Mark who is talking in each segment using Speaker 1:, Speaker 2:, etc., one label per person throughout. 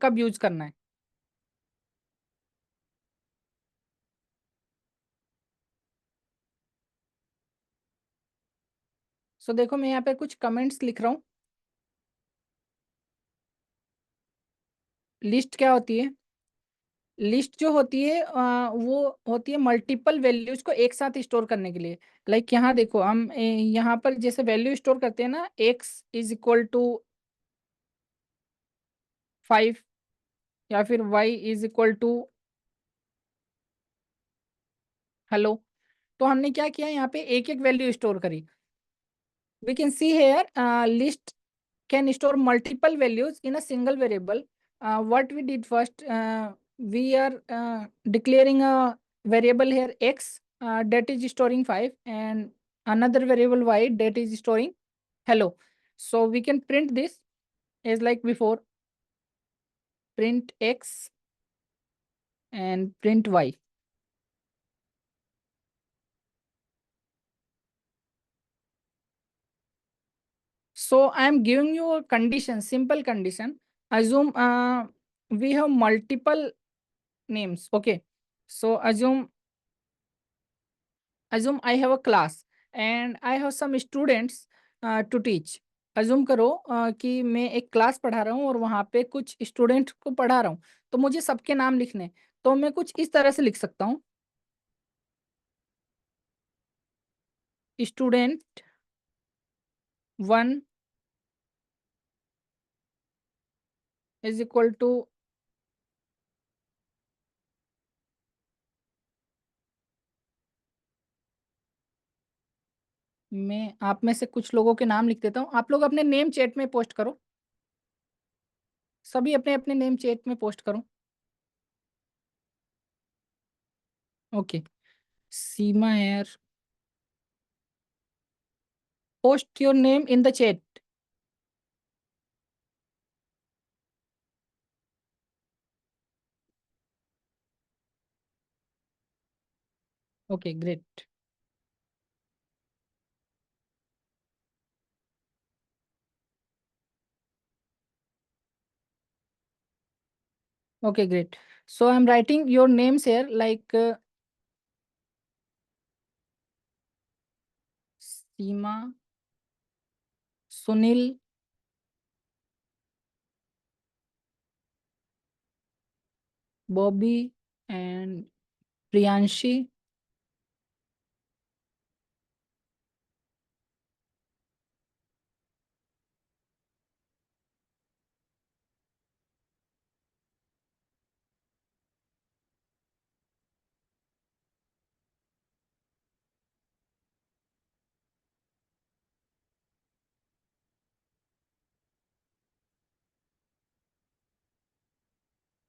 Speaker 1: कब यूज करना है। सो देखो मैं यहाँ पे कुछ कमेंट्स लिख रहा हूँ। लिस्ट क्या होती है? लिस्ट जो होती है वो होती है मल्टीपल वैल्यूज को एक साथ स्टोर करने के लिए। लाइक यहाँ देखो हम यहाँ पर जैसे वैल्यू स्टोर करते हैं ना, x इज इक्वल टू 5, या फिर y is equal to hello. तो हमने क्या किया, यहाँ पे एक एक वैल्यू स्टोर करी। We can see here list can store multiple values in a single variable. What we did first, we are declaring a variable here x that is storing 5, and another variable y that is storing hello. So we can print this as like before, print x and print y. So I am giving you a condition, simple condition. Assume we have multiple names. Okay. So assume I have a class and I have some students to teach. Assume करो कि मैं एक class पढ़ा रहा हूँ और वहाँ पे कुछ स्टूडेंट को पढ़ा रहा हूँ, तो मुझे सबके नाम लिखने हैं। तो मैं कुछ इस तरह से लिख सकता हूँ, स्टूडेंट 1 इज इक्वल टू, मैं आप में से कुछ लोगों के नाम लिख देता हूँ, आप लोग अपने नेम चैट में पोस्ट करो, सभी अपने अपने नेम चैट में पोस्ट करो। Okay, Seema air, post your name in the chat. Okay great. Okay, great. So I'm writing your names here like Seema, Sunil, Bobby, and Priyanshi.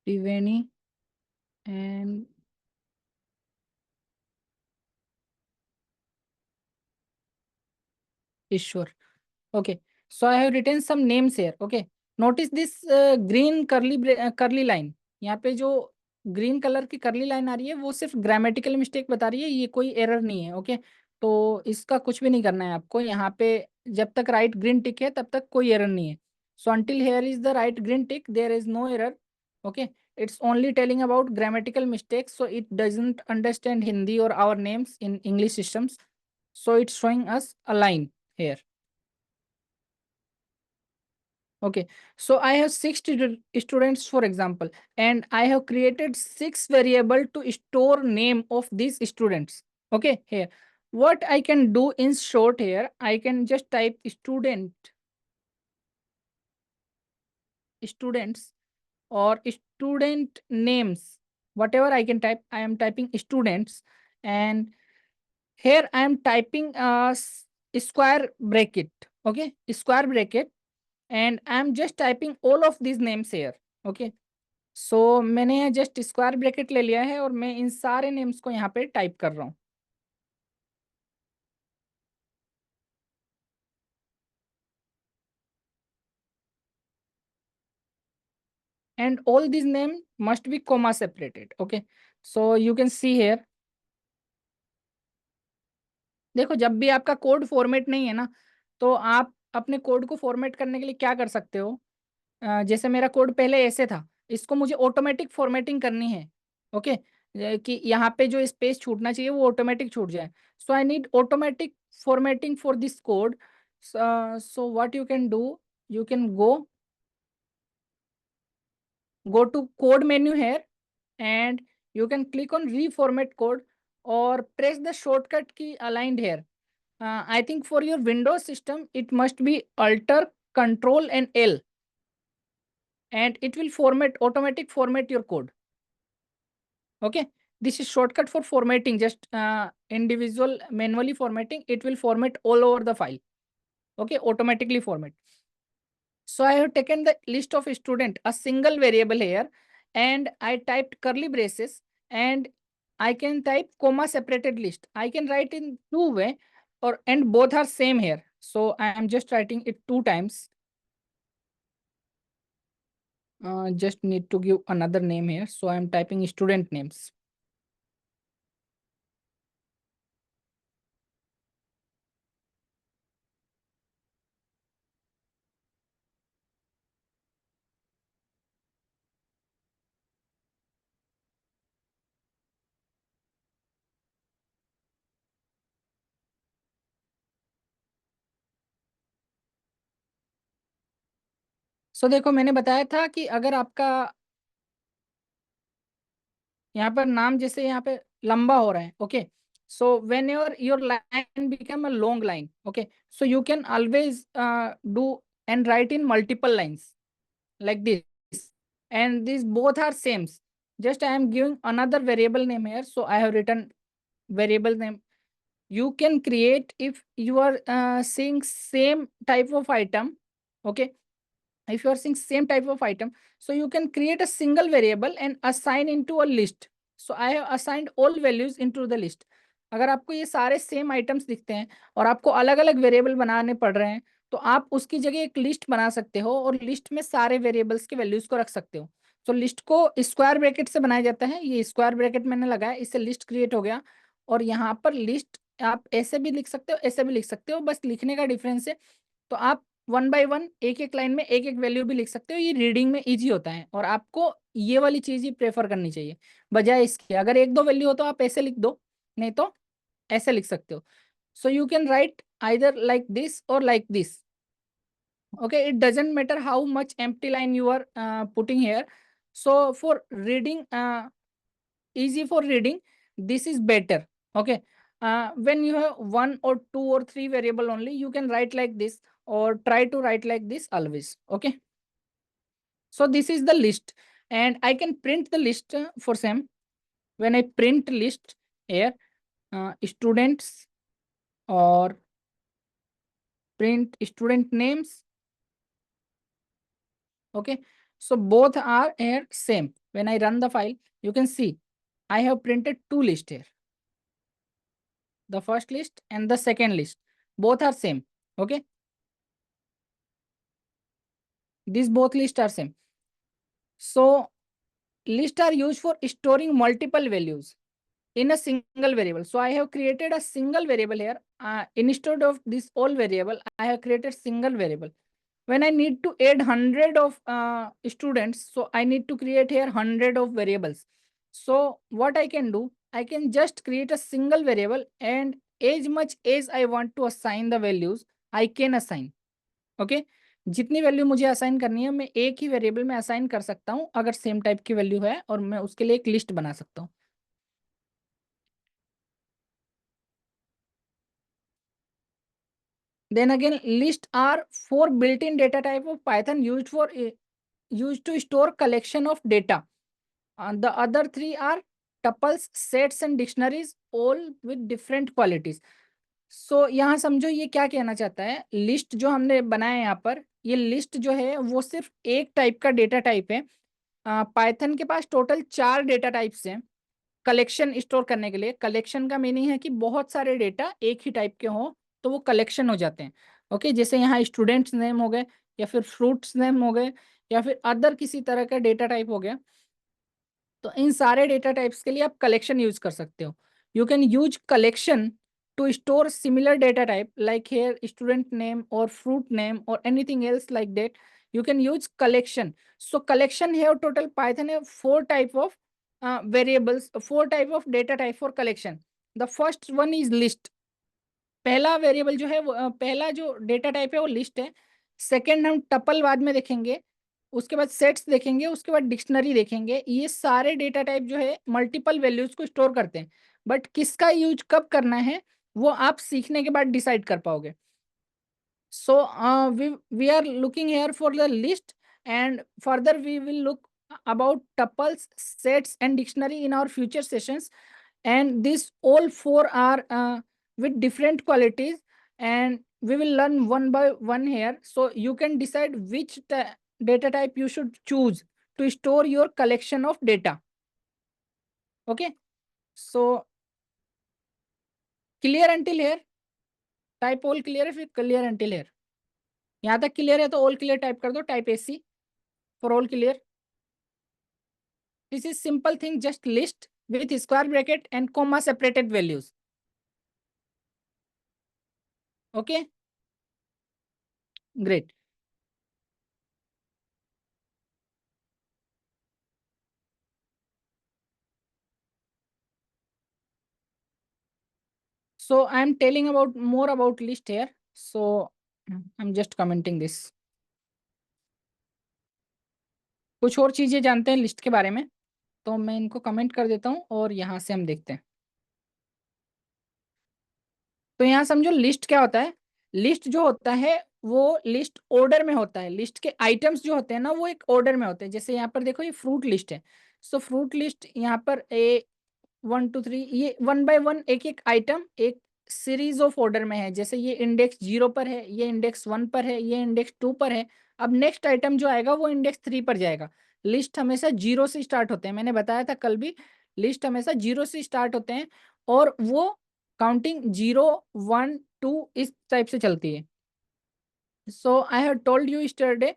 Speaker 1: Triveni and Ishwar. Okay, so I have written some names here. Okay, notice this green curly line. यहाँ पे जो green colour की करली line आ रही है वो सिर्फ grammatical mistake बता रही है, ये कोई एरर नहीं है। ओके, तो इसका कुछ भी नहीं करना है आपको यहाँ पे। जब तक राइट ग्रीन टिक है तब तक कोई एरर नहीं है। So until here is the right green tick there is no error. Okay, it's only telling about grammatical mistakes, so it doesn't understand Hindi or our names in English systems, so it's showing us a line here. Okay, so I have six students, for example, and I have created six variable to store name of these students. Okay, here, what I can do in short here, I can just type students or student names, whatever I can type. I am typing students, and here I am typing a square bracket. Okay, square bracket, and I am just typing all of these names here. Okay, सो मैंने यहाँ just square bracket ले लिया है और मैं इन सारे names को यहाँ पे टाइप कर रहा हूँ। And all this name must be comma separated. Okay, so you can see here, देखो जब भी आपका कोड फॉर्मेट नहीं है ना, तो आप अपने कोड को फॉर्मेट करने के लिए क्या कर सकते हो। जैसे मेरा कोड पहले ऐसे था, इसको मुझे ऑटोमेटिक फॉर्मेटिंग करनी है। ओके, कि यहाँ पे जो स्पेस छूटना चाहिए वो ऑटोमेटिक छूट जाए। So I need automatic formatting for this code. So what you can do, you can go to code menu here, and you can click on reformat code or press the shortcut key aligned here. I think for your Windows system it must be Alter, Control and L, and it will format automatic format your code. Okay, this is shortcut for formatting, just individual manually formatting, it will format all over the file. Okay, automatically format. So I have taken the list of student, a single variable here, and I typed curly braces, and I can type comma separated list. I can write in two way, or and both are same here. So I am just writing it two times. Just need to give another name here. So I am typing student names. So देखो मैंने बताया था कि अगर आपका यहाँ पर नाम जैसे यहाँ पे लंबा हो रहा है, okay, so when your line become a long line, okay, so you can always do and write in multiple lines like this, and these both are same. Just I am giving another variable name here, so I have written variable name. You can create if you are seeing same type of item, okay, if you are seeing same type of item, so you can create a single variable and assign into a list. So I have assigned all values into the list. अगर आपको ये सारे same items दिखते हैं और आपको अलग अलग वेरिएबल बनाने पड़ रहे हैं, तो आप उसकी जगह एक लिस्ट बना सकते हो और लिस्ट में सारे वेरिएबल्स के वैल्यूज को रख सकते हो। तो लिस्ट को स्क्वायर ब्रैकेट से बनाया जाता है, ये स्क्वायर ब्रैकेट मैंने लगाया, इससे लिस्ट क्रिएट हो गया। और यहाँ पर लिस्ट आप ऐसे भी लिख सकते हो, ऐसे भी लिख सकते हो, बस लिखने का डिफरेंस है। तो आप वन बाय वन एक एक लाइन में एक एक वैल्यू भी लिख सकते हो, ये रीडिंग में इजी होता है और आपको ये वाली चीज ही प्रेफर करनी चाहिए बजाय इसके। अगर एक दो वैल्यू हो तो आप ऐसे लिख दो, नहीं तो ऐसे लिख सकते हो। So you can write either like this और like this, okay, it doesn't matter how much empty line you are putting here. So for reading, easy for reading, this is better. Okay, when you have one or two or three variable only, you can write like this or try to write like this always. Okay, so this is the list, and I can print the list for same. When I print list here, students or print student names. Okay, so both are here same. When I run the file, you can see I have printed two lists here, the first list and the second list, both are same. Okay, these both lists are same. So lists are used for storing multiple values in a single variable. So I have created a single variable here. Instead of this all variable, I have created single variable. When I need to add 100 of students, so I need to create here 100 of variables. So what I can do, I can just create a single variable, and as much as I want to assign the values, I can assign. Okay, जितनी value मुझे assign करनी है मैं एक ही variable में assign कर सकता हूँ अगर सेम टाइप की वैल्यू है, और मैं उसके लिए एक लिस्ट बना सकता हूँ। Then again, list are four built-in data type of Python used to store collection of data. The other three are tuples, sets and dictionaries, all with different qualities. So यहाँ समझो ये क्या कहना चाहता है, लिस्ट जो हमने बनाया है यहाँ पर, ये लिस्ट जो है वो सिर्फ एक टाइप का डेटा टाइप है। पाइथन के पास टोटल 4 डेटा टाइप्स हैं कलेक्शन स्टोर करने के लिए। कलेक्शन का मीनिंग है कि बहुत सारे डेटा एक ही टाइप के हों तो वो कलेक्शन हो जाते हैं। ओके, जैसे यहाँ स्टूडेंट्स नेम हो गए, या फिर फ्रूट्स नेम हो गए, या फिर अदर किसी तरह का डेटा टाइप हो गया। तो इन सारे डेटा टाइप्स के लिए आप कलेक्शन यूज कर सकते हो। You can use collection to store similar data type like here student name और फ्रूट नेम और anything else like that. you can use collection. So collection here total Python have four type of variables, four type of data type for collection. The first one is list. पहला variable जो है वो पहला जो data type है वो list है. Second हम टपल बाद में देखेंगे. उसके बाद सेट्स देखेंगे. उसके बाद डिक्शनरी देखेंगे. ये सारे डेटा टाइप जो है मल्टीपल वैल्यूज को स्टोर करते हैं. बट किसका यूज कब करना है वो आप सीखने के बाद डिसाइड कर पाओगे. So we are looking here for the list, and further we will look about tuples, sets, and dictionary in our future sessions. And these all four are with different qualities, and we will learn one by one here. So you can decide which data type you should choose to store your collection of data. Okay. So clear until here? Type all clear if it clear until here. यहाँ तक clear है तो all clear type कर दो. Type AC for all clear. This is simple thing, just list with square bracket and comma separated values. Okay, great. So I am telling about more about list here. So I'm just commenting this. कुछ और चीजें जानते हैं list के बारे में, तो मैं इनको कमेंट कर देता हूँ और यहाँ से हम देखते हैं. तो यहाँ समझो लिस्ट क्या होता है. लिस्ट जो होता है वो लिस्ट ऑर्डर में होता है. लिस्ट के आइटम्स जो होते हैं ना वो एक ऑर्डर में होते हैं. जैसे यहाँ पर देखो ये फ्रूट लिस्ट है. सो फ्रूट लिस्ट यहाँ पर 1 2 3 ये 1 by 1 एक एक आइटम एक सीरीज ऑफ ऑर्डर में है. जैसे ये इंडेक्स 0 पर है, ये इंडेक्स 1 पर है, ये इंडेक्स 2 पर है. अब नेक्स्ट आइटम जो आएगा वो इंडेक्स 3 पर जाएगा. लिस्ट हमेशा 0 से स्टार्ट होते हैं. मैंने बताया था कल भी, लिस्ट हमेशा 0 से स्टार्ट होते हैं और वो काउंटिंग 0 1 2 इस टाइप से चलती है. So I have told you yesterday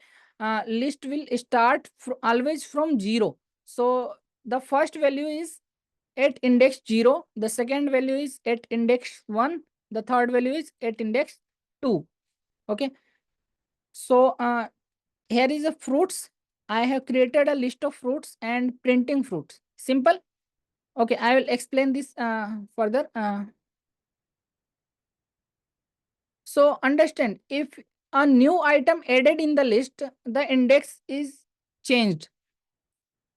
Speaker 1: list will start always from 0. So the first value is at index 0, the second value is at index 1, the third value is at index 2. Okay, so here is the fruits. I have created a list of fruits and printing fruits. Simple. Okay, I will explain this further. So understand, if a new item added in the list, the index is changed.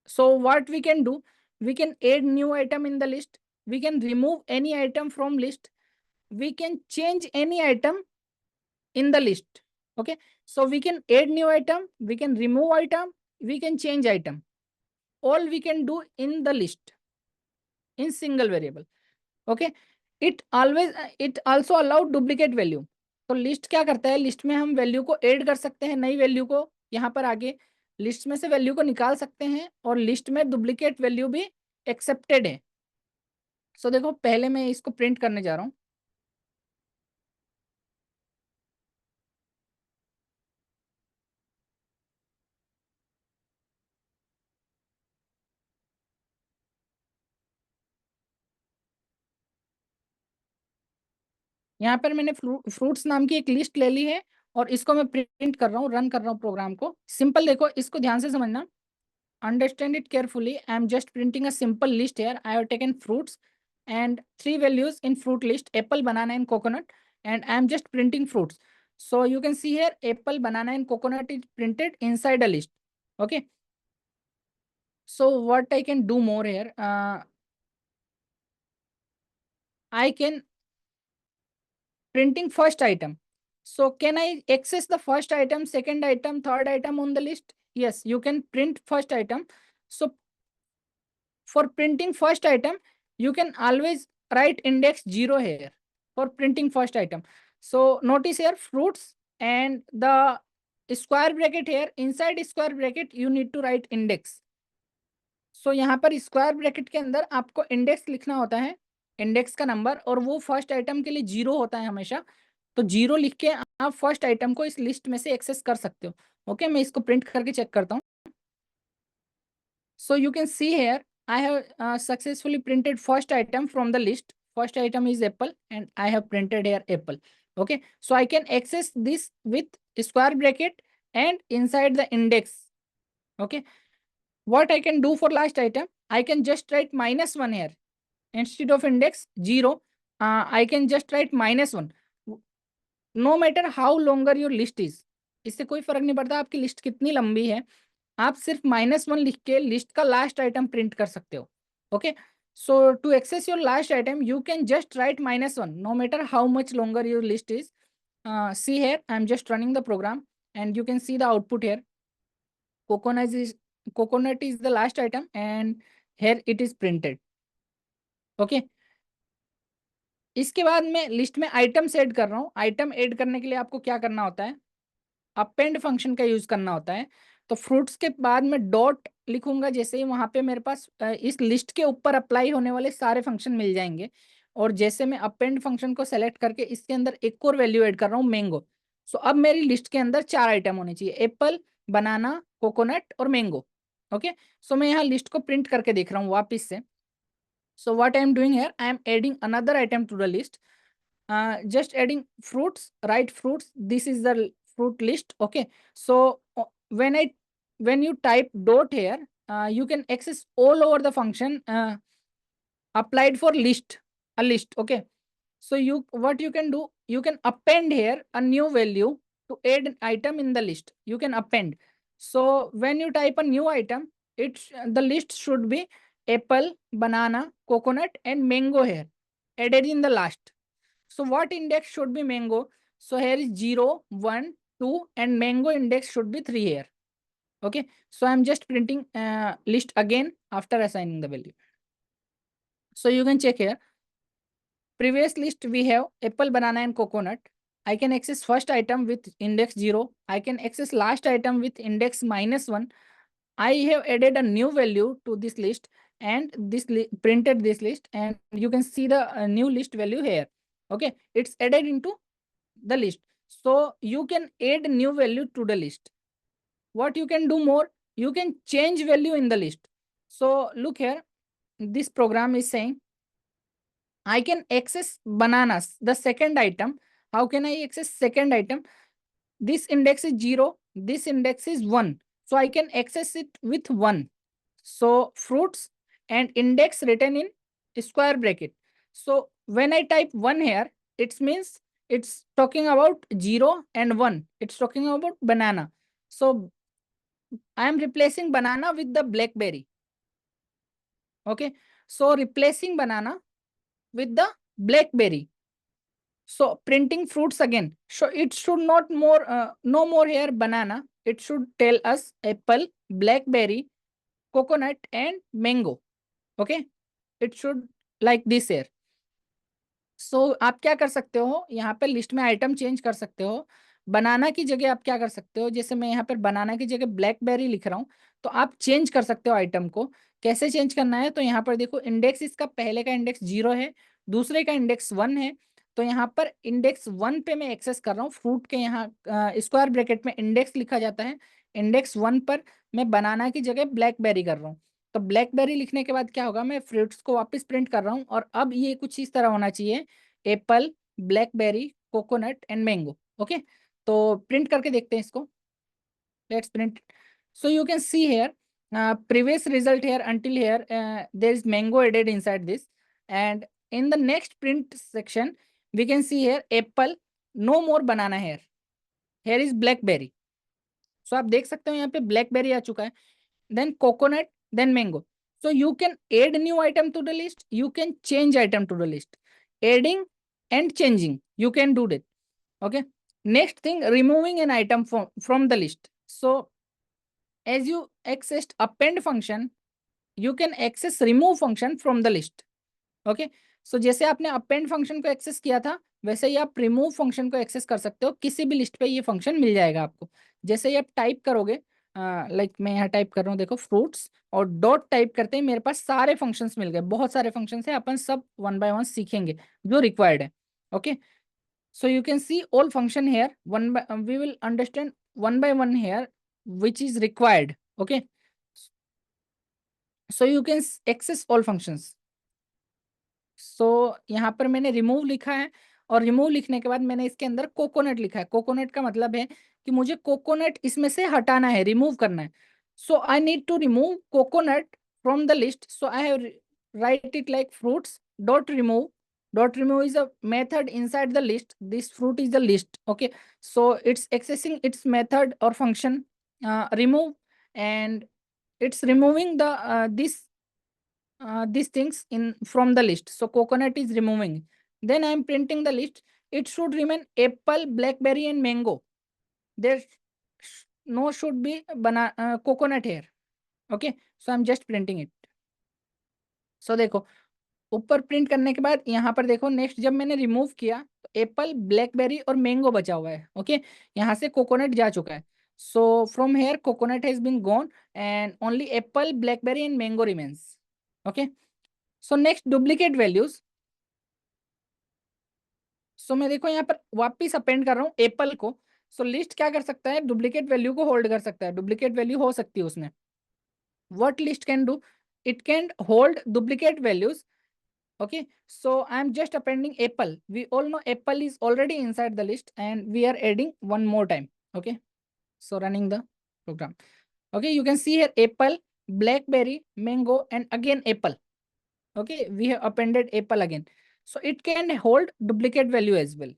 Speaker 1: So what we can do, we can add new item in the list, we can remove any item from list, we can change any item in the list. Okay, so we can add new item, we can remove item, we can change item. All we can do in the list in single variable. Okay, it also allow duplicate value. तो list क्या करता है, list में हम value को add कर सकते हैं, नई वैल्यू को यहाँ पर आगे लिस्ट में से वैल्यू को निकाल सकते हैं और लिस्ट में डुप्लीकेट वैल्यू भी एक्सेप्टेड है. सो देखो पहले मैं इसको प्रिंट करने जा रहा हूँ. यहाँ पर मैंने फ्रूट्स नाम की एक लिस्ट ले ली है और इसको मैं प्रिंट कर रहा हूँ, रन कर रहा हूँ प्रोग्राम को. सिंपल देखो, इसको ध्यान से समझना. Understand it carefully. I am just printing a simple list here. I have taken fruits and 3 values in fruit list: apple, banana, and coconut. And I am just printing fruits. So you can see here apple, banana, and coconut is printed inside a list. Okay. So what I can do more here? I can printing first item. So can I access the first item, second item, third item on the list? Yes, you can print first item. So for printing first item, you can always write index 0 here for printing first item. So notice here fruits and the square bracket here, inside square bracket you need to write index. So यहाँ पर square bracket के अंदर आपको index लिखना होता है, index का number, और वो फर्स्ट आइटम के लिए 0 होता है हमेशा. तो 0 लिख के आप फर्स्ट आइटम को इस लिस्ट में से एक्सेस कर सकते हो. ओके, मैं इसको प्रिंट करके चेक करता हूँ. So you can see here, I have successfully printed first item from the list. First item is apple and I have printed here apple. Okay, so I can access this with square bracket and inside the index. Okay, what I can do for last item, I can just write -1 here instead of index 0. I can just write -1, no matter how longer your list is. इससे कोई फर्क नहीं पड़ता आपकी list कितनी लंबी है, आप सिर्फ -1 लिख के लिस्ट का लास्ट आइटम प्रिंट कर सकते हो। Okay, so to access your last item you can just write -1 no matter how much longer your list is. see here, I'm just running the program and you can see the output here. Coconut is the last item and here it is printed. Okay, इसके बाद मैं list में items add कर रहा हूँ। Item add करने के लिए आपको क्या करना होता है, अपेंड फंक्शन का यूज करना होता है। तो फ्रूट्स के बाद में डॉट लिखूंगा, जैसे ही वहां पे मेरे पास इस लिस्ट के ऊपर अप्लाई होने वाले सारे फंक्शन मिल जाएंगे। और जैसे मैं अपेंड फंक्शन को सेलेक्ट करके इसके अंदर एक और वैल्यू ऐड कर रहा हूँ, मैंगो। सो अब मेरी लिस्ट के अंदर 4 आइटम होने चाहिए, एप्पल, बनाना, कोकोनट और मैंगो। ओके, सो मैं यहाँ लिस्ट को प्रिंट करके देख रहा हूँ वापिस से। So what I am doing here, I am adding another item to the list, just adding fruits, right? Fruits, this is the fruit list. Okay, so when I when you type dot here, you can access all over the function applied for list, a list. Okay, so you, what you can do, you can append here a new value to add an item in the list. You can append. So when you type a new item, it's the list should be apple, banana, coconut and mango here added in the last. So what index should be mango? So here is 0, 1, 2 and mango index should be 3 here. Okay, so I'm just printing list again after assigning the value. So you can check here, previous list we have apple, banana and coconut. I can access first item with index 0. I can access last item with index -1. I have added a new value to this list and this printed this list, and you can see the new list value here. Okay, it's added into the list. So you can add new value to the list. What you can do more, you can change value in the list. So look here, this program is saying I can access bananas, the second item. How can I access second item? This index is 0, this index is 1. So I can access it with 1. So fruits and index written in square bracket. So when I type 1 here, it means it's talking about 0 and 1. It's talking about banana. So I am replacing banana with the blackberry. Okay, so replacing banana with the blackberry. So printing fruits again. So it should not more no more here banana. It should tell us apple, blackberry, coconut and mango. Okay, it should like this here. So आप क्या कर सकते हो, यहाँ पे list में item change कर सकते हो। बनाना की जगह आप क्या कर सकते हो, जैसे मैं यहाँ पर बनाना की जगह ब्लैकबेरी लिख रहा हूँ, तो आप चेंज कर सकते हो आइटम को। कैसे चेंज करना है, तो यहाँ पर देखो इंडेक्स, इसका पहले का इंडेक्स 0 है, दूसरे का इंडेक्स 1 है। तो यहाँ पर इंडेक्स 1 पे मैं एक्सेस कर रहा हूँ, फ्रूट के यहाँ स्क्वायर ब्रैकेट में इंडेक्स लिखा जाता है। इंडेक्स 1 पर मैं बनाना की जगह ब्लैकबेरी कर रहा हूँ। तो ब्लैकबेरी लिखने के बाद क्या होगा, मैं फ्रूट्स को वापस प्रिंट कर रहा हूँ और अब ये कुछ इस तरह होना चाहिए, apple, blackberry, coconut and mango. Okay, तो प्रिंट करके देखते हैं इसको। Let's print. So you can see here previous result here until here there is mango added inside this, and in the next print section we can see here apple, no more banana here, here is blackberry. So आप देख सकते हो यहाँ पे blackberry आ चुका है, then coconut, then mango. So you can add new item to the list, you can change item to the list. Adding and changing, you can do that. Okay, next thing, removing an item from the list. So as you accessed append function, you can access remove function from the list. Okay, so जैसे आपने append function को access किया था, वैसे ही आप remove function को access कर सकते हो। किसी भी लिस्ट पे ये फंक्शन मिल जाएगा आपको। जैसे ही आप टाइप करोगे, लाइक मैं यहाँ टाइप कर रहा हूँ, देखो फ्रूट्स, और डॉट टाइप करते ही मेरे पास सारे फंक्शंस मिल गए। बहुत सारे फंक्शंस है, अपन सब वन बाय वन सीखेंगे जो रिक्वायर्ड है। Okay, so you can see all function here, we will understand one by one here which is required. Okay, so you can access all functions. So यहाँ पर मैंने remove लिखा है और remove लिखने के बाद मैंने इसके अंदर कोकोनट लिखा है। कोकोनट का मतलब है कि मुझे कोकोनट इसमें से हटाना है, रिमूव करना है। So I need to remove coconut from the list, so I have write it like fruits dot remove. Dot remove is a method inside the list. This fruit is the list. Okay, so it's accessing its method or function remove, and it's removing the these things in from the list. So coconut is removing. Then I am printing the list. It should remain apple, blackberry, and mango. There no should be coconut here. Okay, so I'm just printing it. So देखो, ऊपर print करने के बाद यहाँ पर देखो, next जब मैंने रिमूव किया तो एप्पल, ब्लैकबेरी और मैंगो बचा हुआ है। ओके, यहाँ से कोकोनट जा चुका है। So from here coconut has been gone and only apple, blackberry and mango remains. Okay, so next duplicate values. So मैं देखो यहाँ पर वापिस अपेंड कर रहा हूँ एप्पल को। सो लिस्ट क्या कर सकता है, डुप्लीकेट वैल्यू को होल्ड कर सकता है, डुप्लीकेट वैल्यू हो सकती है उसमें। What least can do, it can hold duplicate values. Okay, so I'm just appending apple. We all know apple is already inside the list and we are adding one more time. Okay, so running the program. Okay, you can see here apple, blackberry, mango, and again apple. Okay, we have appended apple again. So it can hold duplicate value as well.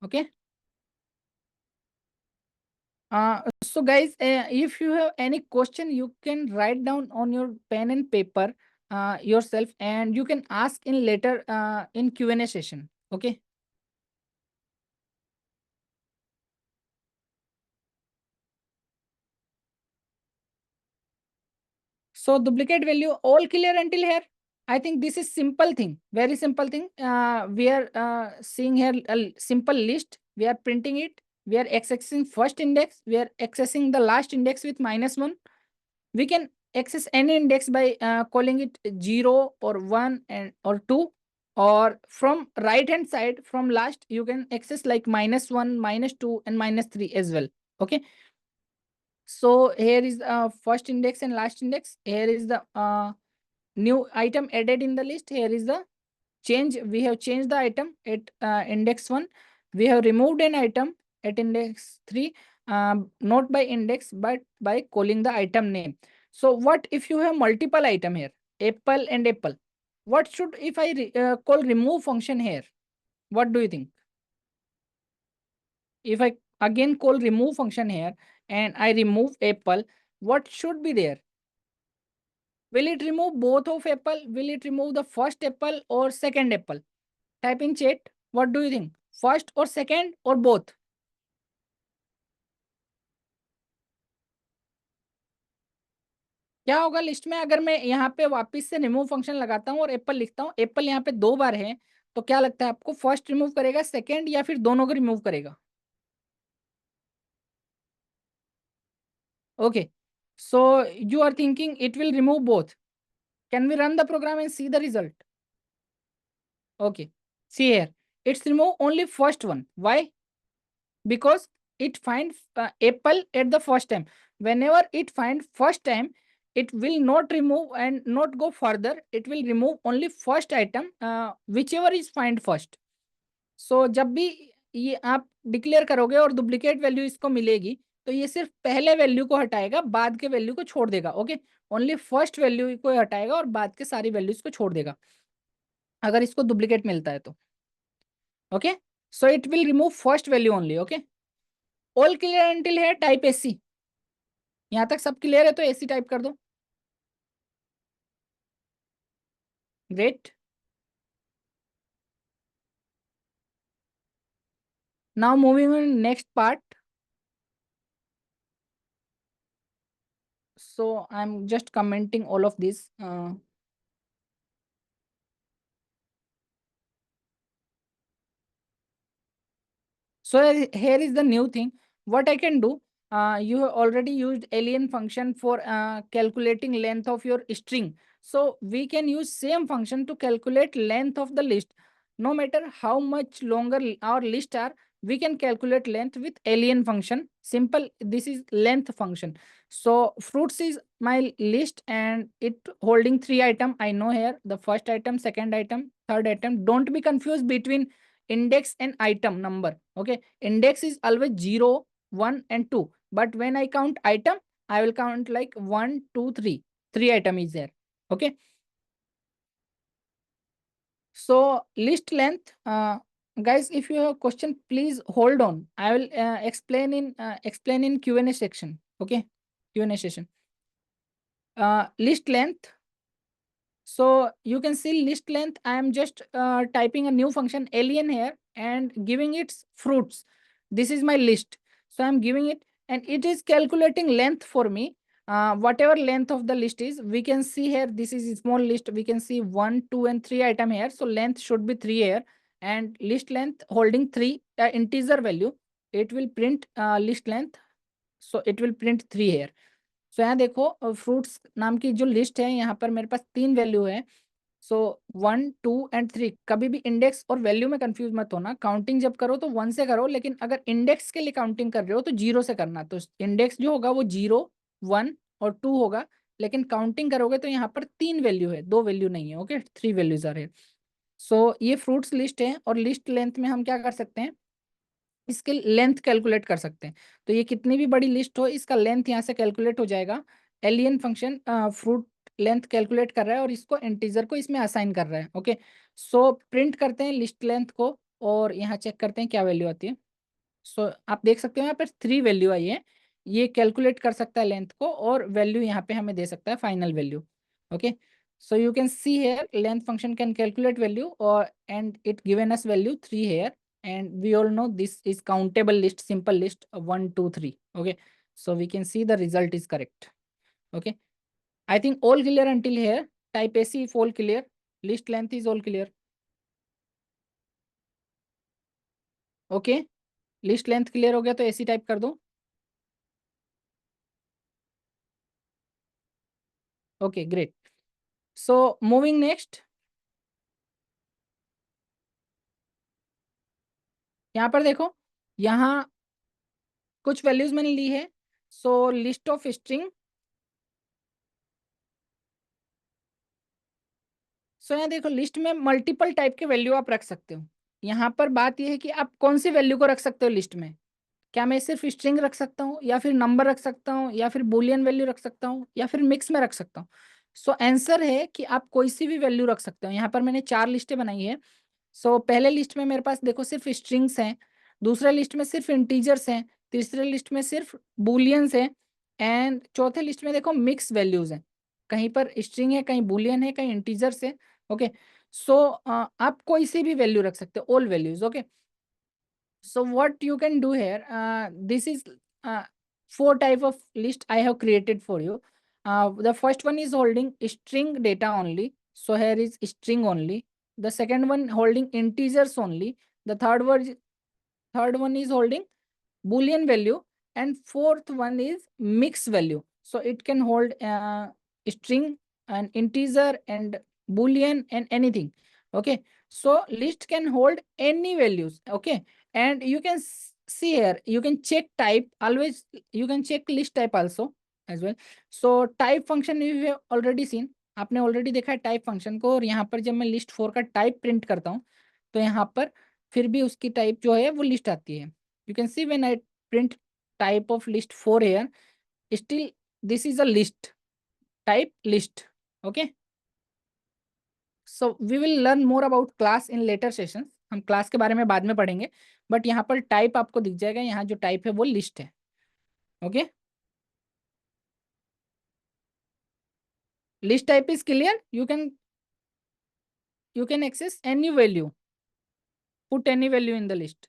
Speaker 1: Okay. So guys, if you have any question, you can write down on your pen and paper yourself, and you can ask in later in Q&A session. Okay. So duplicate value all clear until here. I think this is simple thing, very simple thing. We are seeing here a simple list. We are printing it. We are accessing first index. We are accessing the last index with -1. We can access any index by calling it 0 or 1 and or 2. Or from right hand side from last, you can access like -1, -2, and -3 as well. Okay. So here is first index and last index. Here is the new item added in the list. Here is the change. We have changed the item at index 1. We have removed an item at index 3, not by index but by calling the item name. So what if you have multiple item here, apple and apple? What should if I call remove function here? What do you think? If I again call remove function here and I remove apple, what should be there? Will it remove both of apple? Will it remove the first apple or second apple? Type in chat. What do you think? First or second or both? क्या होगा list में अगर मैं यहाँ पे वापस से remove function लगाता हूँ और एप्पल लिखता हूँ, एप्पल यहाँ पे 2 बार है, तो क्या लगता है आपको, फर्स्ट रिमूव करेगा, सेकंड, या फिर दोनों को रिमूव करेगा? Okay, so you are thinking it will remove both. Can we run the program and see the result? Okay, see here, it's remove only first one. Why? Because it finds apple at the first time. Whenever it finds first time, it will not remove and not go further. It will remove only first item, whichever is find first. So जब भी ये आप declare करोगे और duplicate value इसको मिलेगी, तो ये सिर्फ पहले वैल्यू को हटाएगा, बाद के वैल्यू को छोड़ देगा. ओके, ओनली फर्स्ट वैल्यू को हटाएगा और बाद के सारी वैल्यूज को छोड़ देगा अगर इसको डुप्लीकेट मिलता है तो. Okay, so it will remove first value only. Okay, all clear until here? Type AC. यहाँ तक सब क्लियर है तो AC टाइप कर दो. Great. Now moving on next part. So I'm just commenting all of this. So here is the new thing. What I can do, you have already used alien function for calculating length of your string. So we can use same function to calculate length of the list. No matter how much longer our list are, we can calculate length with alien function. Simple, this is length function. So fruits is my list and it holding 3 item. I know here the first item, second item, third item. Don't be confused between index and item number. Okay, index is always 0, 1 and 2, but when I count item, I will count like 1, 2, 3. 3 item is there. Okay, so list length, guys, if you have a question, please hold on. I will explain in Q&A section. Okay, Q&A session. List length. So you can see list length. I am just typing a new function alien here and giving its fruits. This is my list. So I'm giving it and it is calculating length for me. Whatever length of the list is, we can see here, this is a small list. We can see 1, 2 and 3 item here. So length should be 3 here and list length holding 3 integer value. It will print list length. So it will print 3 here. सो यहाँ देखो fruits नाम की जो list है यहाँ पर मेरे पास 3 value है. सो 1, 2 एंड 3. कभी भी इंडेक्स और वैल्यू में कंफ्यूज मत होना. काउंटिंग जब करो तो 1 से करो, लेकिन अगर इंडेक्स के लिए काउंटिंग कर रहे हो तो 0 से करना. तो इंडेक्स जो होगा वो 0, 1 और 2 होगा, लेकिन काउंटिंग करोगे तो यहाँ पर 3 वैल्यू है, 2 वैल्यू नहीं है. ओके, 3 वैल्यूज आ रहे हैं. सो ये फ्रूट्स लिस्ट है और लिस्ट लेंथ में हम क्या कर सकते हैं, इसके लेंथ कैलकुलेट कर सकते हैं. तो ये कितनी भी बड़ी लिस्ट हो, इसका लेंथ यहाँ से कैलकुलेट हो जाएगा. Alien function fruit length calculate कर रहा है और इसको इंटीजर को इसमें असाइन कर रहा है. ओके, सो प्रिंट करते हैं लिस्ट लेंथ को और यहाँ चेक करते हैं क्या वैल्यू आती है. सो आप देख सकते हो यहाँ पर 3 वैल्यू आई है. ये कैलकुलेट कर सकता है लेंथ को और वैल्यू यहाँ पे हमें दे सकता है final value. Okay, so you can see here length function can calculate value or and it given us value 3 here, and we all know this is countable list, simple list 1, 2, 3. Okay, so we can see the result is correct. Okay, I think all clear until here. Type AC if all clear. List length is all clear. Okay, list length clear हो गया तो AC type कर दो. Okay, great. So moving next, यहाँ पर देखो, यहाँ कुछ वैल्यूज मैंने ली है. सो लिस्ट ऑफ स्ट्रिंग. सो यहाँ देखो लिस्ट में मल्टीपल टाइप के वैल्यू आप रख सकते हो. यहाँ पर बात यह है कि आप कौन सी वैल्यू को रख सकते हो लिस्ट में. क्या मैं सिर्फ स्ट्रिंग रख सकता हूँ, या फिर नंबर रख सकता हूँ, या फिर बुलियन वैल्यू रख सकता हूँ, या फिर मिक्स में रख सकता हूँ. सो आंसर है कि आप कोई सी भी वैल्यू रख सकते हो. यहाँ पर मैंने 4 लिस्टें बनाई है. सो पहले लिस्ट में मेरे पास देखो सिर्फ स्ट्रिंग्स हैं, दूसरे लिस्ट में सिर्फ इंटीजर्स हैं, तीसरे लिस्ट में सिर्फ बुलियंस हैं, एंड चौथे लिस्ट में देखो मिक्स वैल्यूज हैं. कहीं पर स्ट्रिंग है, कहीं बुलियन है, कहीं इंटीजर्स है. ओके, सो आप कोई सी भी वैल्यू रख सकते हो, all values. Okay, so what you can do here, this is 4 type of list I have created for you. The first one is holding string data only, so here is string only. The second one holding integers only. The third one is holding boolean value, and fourth one is mixed value, so it can hold string and integer and boolean and anything. Okay, so list can hold any values. Okay, and you can see here, you can check type always. You can check list type also as well. So type function you have already seen, आपने already देखा है type function को. और यहाँ पर जब मैं list 4 का टाइप प्रिंट करता हूँ तो यहाँ पर फिर भी उसकी टाइप जो है वो लिस्ट आती है. You can see when I print type of list 4 here, still this is a list, type list. Okay, so we will learn more about class in later sessions. हम क्लास के बारे में बाद में पढ़ेंगे, बट यहाँ पर टाइप आपको दिख जाएगा. यहाँ जो टाइप है वो लिस्ट है. Okay, list type is clear. you can access any value, put any value in the list.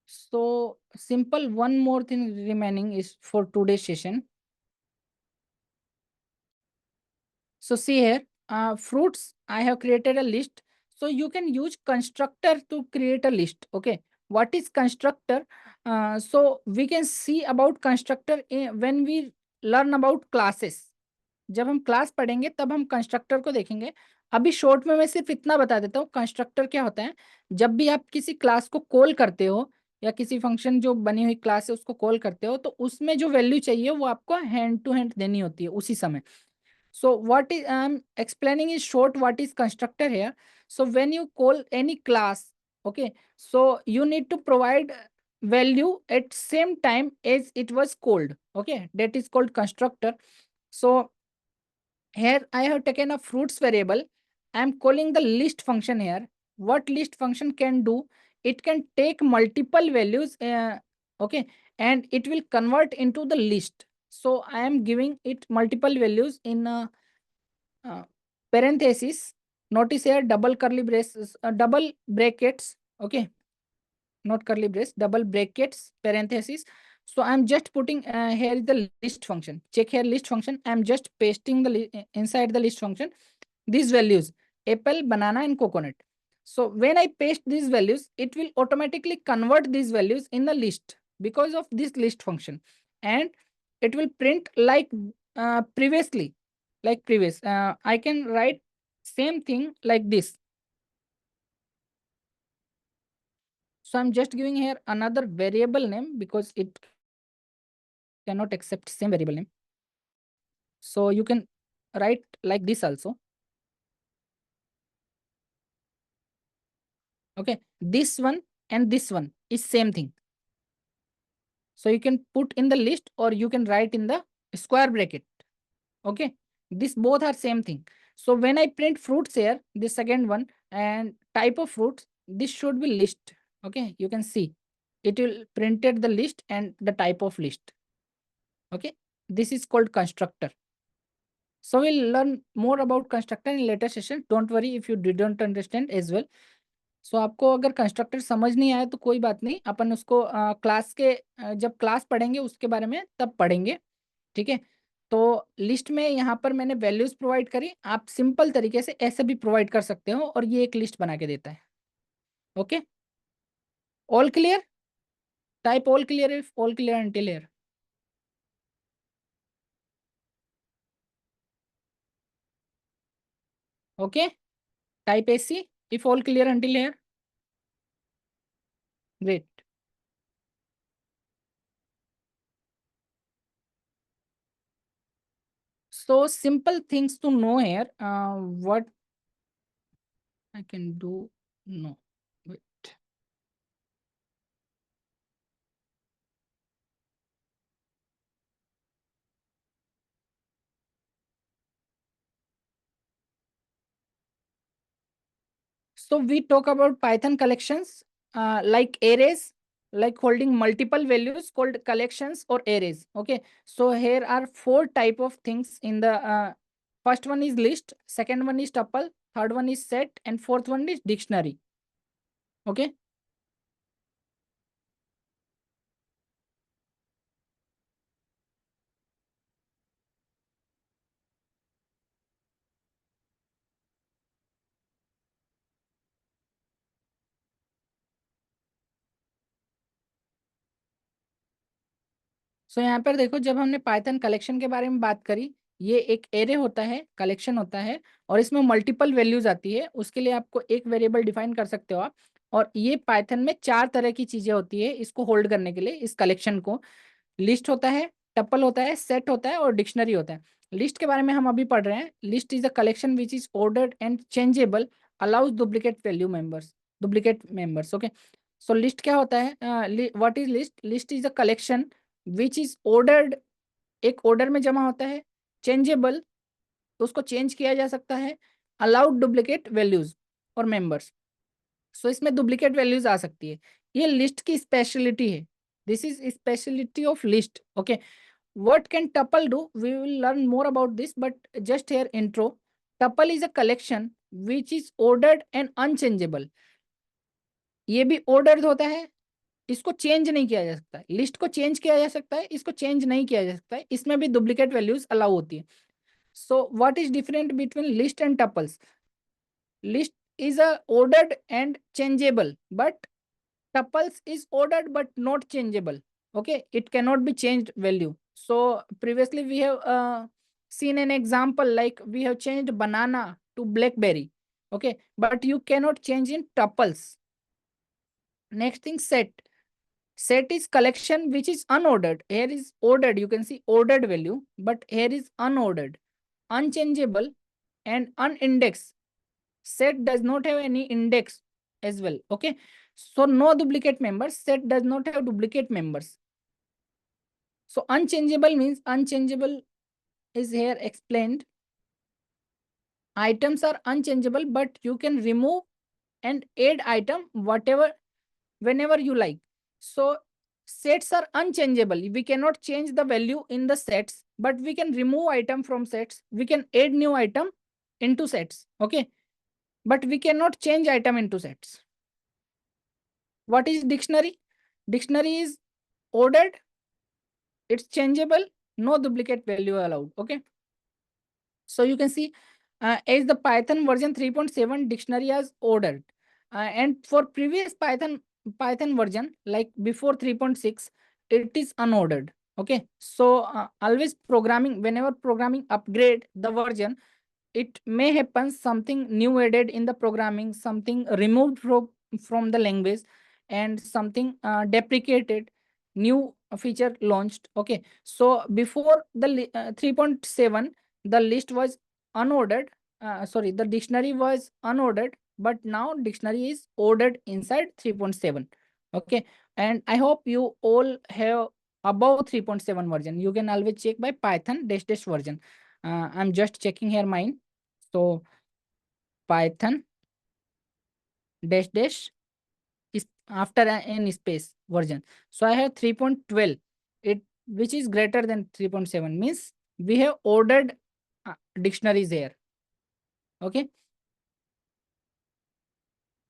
Speaker 1: So simple, one more thing remaining is for today's session. So see here, fruits, I have created a list. So you can use constructor to create a list. Okay, what is constructor? So we can see about constructor when we learn about classes. जब हम class पढ़ेंगे तब हम constructor को देखेंगे. अभी short में मैं सिर्फ इतना बता देता हूँ कंस्ट्रक्टर क्या होता है. जब भी आप किसी क्लास को कॉल करते हो या किसी फंक्शन जो बनी हुई क्लास है उसको कॉल करते हो, तो उसमें जो वैल्यू चाहिए वो आपको हैंड टू हैंड देनी होती है उसी समय. So what is I'm explaining is short what is constructor here. So when you call any class, okay, so you need to provide value at same time as it was called. Okay, that is called constructor. So here I have taken a fruits variable. I'm calling the list function here. What list function can do? It can take multiple values, okay, and it will convert into the list. So I am giving it multiple values in uh, parenthesis. Notice here double curly braces, double brackets. Okay, not curly brace, double brackets, parenthesis. So I'm just putting here is the list function. Check here list function. I'm just pasting the inside the list function these values: apple, banana, and coconut. So when I paste these values, it will automatically convert these values in the list because of this list function, and it will print like previously, like previous. I can write same thing like this. So I'm just giving here another variable name because it cannot accept same variable name. So you can write like this also. Okay, this one and this one is same thing. So you can put in the list or you can write in the square bracket. Okay, this both are same thing. So when I print fruits here, this second one and type of fruits, this should be list. Okay, you can see it will printed the list and the type of list. Okay, this is called constructor. So we'll learn more about constructor in later session. Don't worry if you didn't understand as well. सो आपको अगर constructor समझ नहीं आया तो कोई बात नहीं, अपन उसको क्लास के जब क्लास पढ़ेंगे उसके बारे में तब पढ़ेंगे। ठीक है, तो लिस्ट में यहाँ पर मैंने वैल्यूज प्रोवाइड करी, आप सिंपल तरीके से ऐसे भी प्रोवाइड कर सकते हो और ये एक लिस्ट बना के देता है। Okay, all clear? Type all clear if all clear until here. Okay, type AC if all clear until here. Great. So simple things to know here. What I can do? No. Wait. So we talk about Python collections, like arrays, like holding multiple values called collections or arrays. Okay. So here are four type of things in the first one is list, second one is tuple, third one is set, and fourth one is dictionary. Okay. सो यहाँ पर देखो, जब हमने Python collection के बारे में बात करी, ये एक एरे होता है, कलेक्शन होता है, और इसमें मल्टीपल वैल्यूज आती है। उसके लिए आपको एक वेरिएबल डिफाइन कर सकते हो आप। और ये पाइथन में चार तरह की चीजें होती है इसको होल्ड करने के लिए, इस कलेक्शन को। लिस्ट होता है, टपल होता है, सेट होता है और डिक्शनरी होता है। लिस्ट के बारे में हम अभी पढ़ रहे हैं। List is a collection which is ordered and changeable, allows duplicate value members, duplicate members. Okay, so list क्या होता है? What is list? List is a collection which is ordered, एक ऑर्डर में जमा होता है, चेंजेबल, उसको चेंज किया जा सकता है, अलाउड डुप्लीकेट वैल्यूज और मेंबर्स। सो इसमें डुप्लीकेट वैल्यूज आ सकती है, ये लिस्ट की स्पेशलिटी है। This is speciality of list. Okay, what can tuple do? We will learn more about this, but just here intro. Tuple is a collection which is ordered and unchangeable. ये भी ordered होता है, इसको change नहीं किया जा सकता। List को चेंज किया जा सकता है, इसको चेंज नहीं किया जा सकता है। इसमें भी डुप्लीकेट वैल्यूज अलाउ होती है। So what is different between list and tuples? List is a ordered and changeable, but tuples is ordered but not changeable. Okay, it cannot be changed value. So previously we have seen an example, like we have changed banana to blackberry. Okay, but you cannot change in tuples. Next thing, set. Set is collection which is unordered. Here is ordered, you can see ordered value, but here is unordered. unchangeable and unindexed. Set does not have any index as well. Okay, so no duplicate members. Set does not have duplicate members. So unchangeable means unchangeable is here explained. Items are unchangeable, but you can remove and add item whatever whenever you like. So sets are unchangeable. We cannot change the value in the sets, but we can remove item from sets. We can add new item into sets. Okay, but we cannot change item into sets. What is dictionary? Dictionary is ordered, it's changeable, no duplicate value allowed. Okay, so you can see as the Python version 3.7 dictionary has ordered, and for previous Python version like before 3.6 it is unordered. Okay, so always programming, whenever programming upgrade the version, it may happen something new added in the programming, something removed from the language, and something deprecated, new feature launched. Okay, so before the 3.7 the list was unordered, sorry, the dictionary was unordered, but now dictionary is ordered inside 3.7. Okay, and I hope you all have above 3.7 version. You can always check by python dash dash version. I'm just checking here mine. So Python dash dash is after n space version. So I have 3.12, it which is greater than 3.7, means we have ordered dictionaries here. Okay.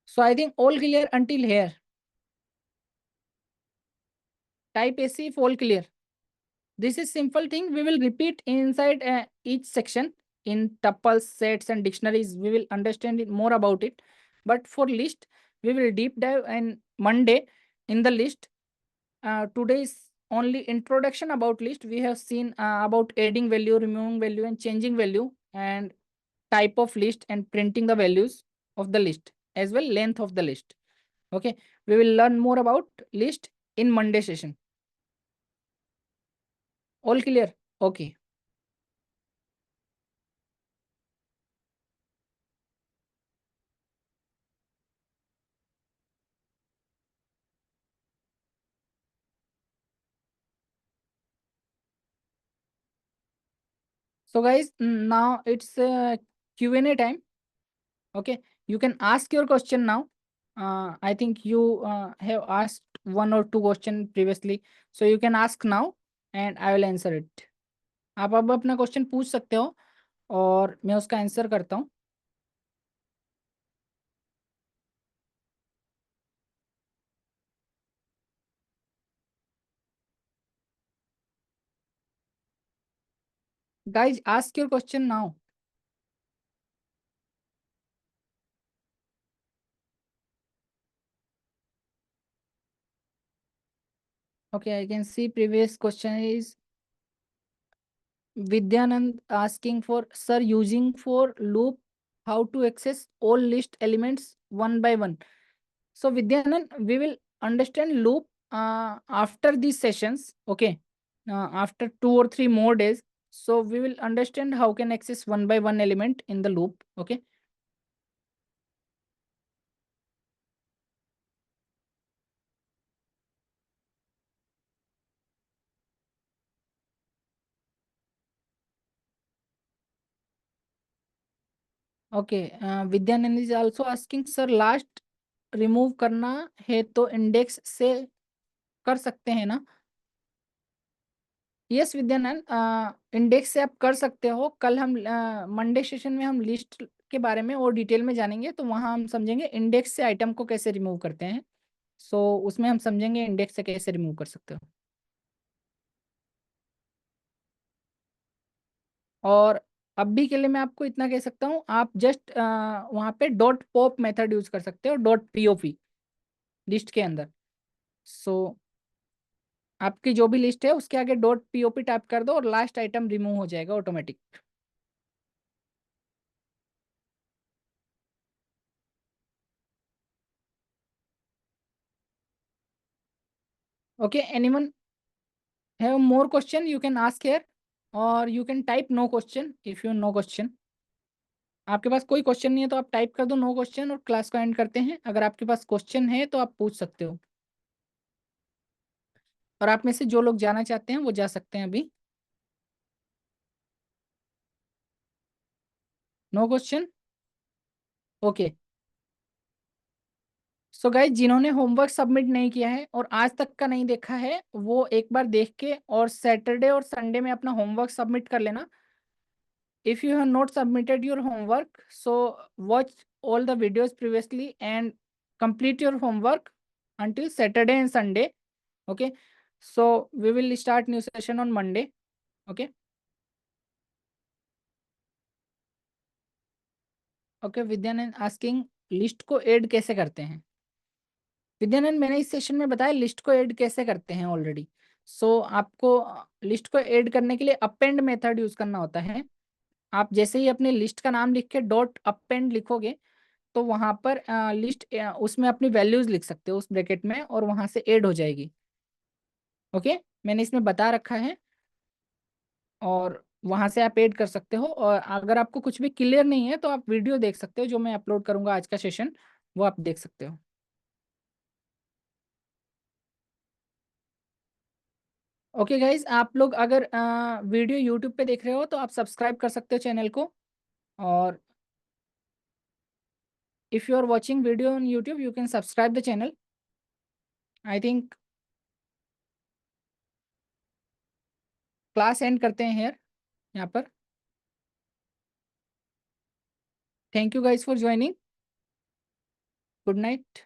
Speaker 1: So I think all clear until here. Type AC if all clear. This is simple thing. We will repeat inside each section in tuples, sets, and dictionaries. We will understand it more about it. But for list, we will deep dive on Monday in the list. Today's only introduction about list. We have seen about adding value, removing value, and changing value, and type of list and printing the values of the list as well, length of the list. Okay, we will learn more about list in Monday session. All clear? Okay. So guys, now it's Q&A time. Okay, you can ask your question now. I think you have asked one or two question previously, so you can ask now and I will answer it. आप अब अपना question पूछ सकते हो और मैं उसका answer करता हूँ. Guys, ask your question now. Okay, I can see previous question is Vidyanand asking for, sir, using for loop, how to access all list elements one by one. So Vidyanand, we will understand loop after these sessions. Okay, after 2 or 3 more days. So we will understand how can access one by one element in the loop. Okay. Okay. Vidyanand is also asking, sir, last remove करना है तो index से कर सकते हैं ना? Yes Vidyanand, index से आप कर सकते हो. कल हम मंडे सेशन में हम लिस्ट के बारे में और डिटेल में जानेंगे, तो वहाँ हम समझेंगे इंडेक्स से आइटम को कैसे रिमूव करते हैं. सो उसमें हम समझेंगे इंडेक्स से कैसे रिमूव कर सकते हो. और अभी के लिए मैं आपको इतना कह सकता हूँ, आप जस्ट वहाँ पे डॉट पॉप मेथड यूज कर सकते हो, डॉट पीओपी लिस्ट के अंदर. सो आपकी जो भी लिस्ट है उसके आगे डॉट पीओपी टाइप कर दो और लास्ट आइटम रिमूव हो जाएगा automatic. Okay, anyone have more question? You can ask here. और you can type no question if you no question. आपके पास कोई क्वेश्चन नहीं है तो आप टाइप कर दो नो क्वेश्चन और क्लास को एंड करते हैं। अगर आपके पास क्वेश्चन है तो आप पूछ सकते हो, और आप में से जो लोग जाना चाहते हैं वो जा सकते हैं अभी। No question, okay. So guys, जिन्होंने होमवर्क सबमिट नहीं किया है और आज तक का नहीं देखा है, वो एक बार देख के और सैटरडे और संडे में अपना होमवर्क सबमिट कर लेना। If you have not submitted your homework, so watch all the videos previously and complete your homework until Saturday and Sunday. Okay, so we will start new session on Monday. Okay. Okay, Vidyanand asking list को add कैसे करते हैं। विद्यानंद, मैंने इस session में बताया list को add कैसे करते हैं ऑलरेडी। सो आपको लिस्ट को ऐड करने के लिए अपेंड मेथड यूज करना होता है। आप जैसे ही अपने लिस्ट का नाम लिख के डॉट अपेंड लिखोगे, तो वहां पर लिस्ट उसमें अपनी वैल्यूज लिख सकते हो उस ब्रैकेट में, और वहां से ऐड हो जाएगी। ओके, मैंने इसमें बता रखा है, और वहां से आप ऐड कर सकते हो। और अगर आपको कुछ भी क्लियर नहीं है तो आप वीडियो देख सकते हो, जो मैं अपलोड करूंगा आज का सेशन, वो आप देख सकते हो। ओके गाइज, आप लोग अगर वीडियो यूट्यूब पे देख रहे हो तो आप सब्सक्राइब कर सकते हो चैनल को। और if you are watching video on YouTube, you can subscribe the channel. I think class end करते हैं हेयर, यहाँ पर। Thank you guys for joining. Good night.